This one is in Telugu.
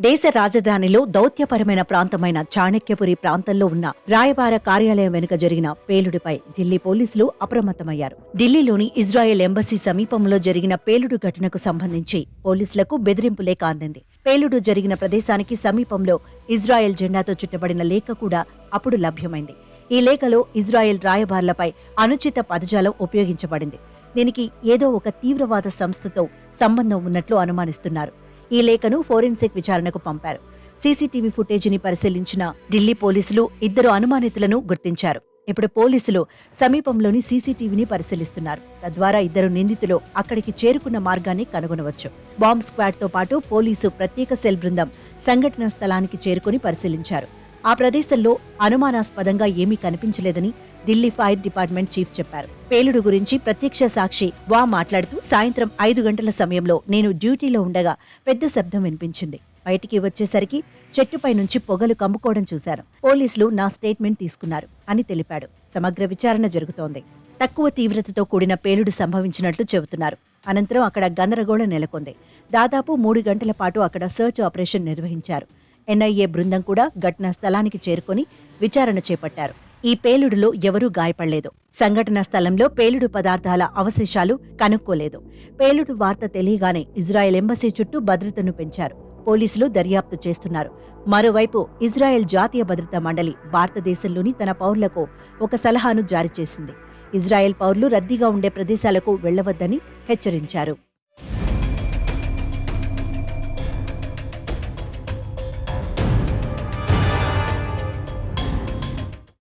దేశ రాజధానిలో దౌత్యపరమైన ప్రాంతమైన చాణక్యపురి ప్రాంతంలో ఉన్న రాయబార కార్యాలయం వెనుక జరిగిన పేలుడుపై ఢిల్లీ పోలీసులు అప్రమత్తమయ్యారు. ఢిల్లీలోని ఇజ్రాయెల్ ఎంబసీ సమీపంలో జరిగిన పేలుడు ఘటనకు సంబంధించి పోలీసులకు బెదిరింపు లేఖ అందింది. పేలుడు జరిగిన ప్రదేశానికి సమీపంలో ఇజ్రాయెల్ జెండాతో చుట్టబడిన లేఖ కూడా అప్పుడు లభ్యమైంది. ఈ లేఖలో ఇజ్రాయెల్ రాయబారులపై అనుచిత పదజాలం ఉపయోగించబడింది. దీనికి ఏదో ఒక తీవ్రవాద సంస్థతో సంబంధం ఉన్నట్లు అనుమానిస్తున్నారు. ఈ లేఖను ఫోరెన్సిక్ విచారణకు పంపారు. సీసీటీవీ ఫుటేజీని పరిశీలించిన ఢిల్లీ పోలీసులు ఇద్దరు అనుమానితులను గుర్తించారు. ఇప్పుడు పోలీసులు సమీపంలోని సీసీటీవీని పరిశీలిస్తున్నారు. తద్వారా ఇద్దరు నిందితులు అక్కడికి చేరుకున్న మార్గాన్ని కనుగొనవచ్చు. బాంబ్ స్క్వాడ్తో పాటు పోలీసు ప్రత్యేక సెల్ బృందం సంఘటనా స్థలానికి చేరుకుని పరిశీలించారు. ఆ ప్రదేశంలో అనుమానాస్పదంగా ఏమీ కనిపించలేదని ఢిల్లీ ఫైర్ డిపార్ట్మెంట్ చీఫ్ చెప్పారు. పేలుడు గురించి ప్రత్యక్ష సాక్షి వా మాట్లాడుతూ, సాయంత్రం 5 గంటల సమయంలో నేను డ్యూటీలో ఉండగా పెద్ద శబ్దం వినిపించింది. బయటికి వచ్చేసరికి చెట్టుపై నుంచి పొగలు కమ్ముకోవడం చూశాను. పోలీసులు నా స్టేట్మెంట్ తీసుకున్నారు అని తెలిపాడు. సమగ్ర విచారణ జరుగుతోంది. తక్కువ తీవ్రతతో కూడిన పేలుడు సంభవించినట్లు చెబుతున్నారు. అనంతరం అక్కడ గందరగోళం నెలకొంది. దాదాపు 3 గంటల పాటు అక్కడ సర్చ్ ఆపరేషన్ నిర్వహించారు. ఎన్ఐఏ బృందం కూడా ఘటనా స్థలానికి చేరుకుని విచారణ చేపట్టారు. ఈ పేలుడులో ఎవరూ గాయపడలేదు. సంఘటనా స్థలంలో పేలుడు పదార్థాల అవశేషాలు కనుక్కోలేదు. పేలుడు వార్త తెలియగానే ఇజ్రాయెల్ ఎంబసీ చుట్టూ భద్రతను పెంచారు. పోలీసులు దర్యాప్తు చేస్తున్నారు. మరోవైపు ఇజ్రాయెల్ జాతీయ భద్రతా మండలి భారతదేశంలోని తన పౌరులకు ఒక సలహాను జారీ చేసింది. ఇజ్రాయెల్ పౌరులు రద్దీగా ఉండే ప్రదేశాలకు వెళ్లవద్దని హెచ్చరించారు.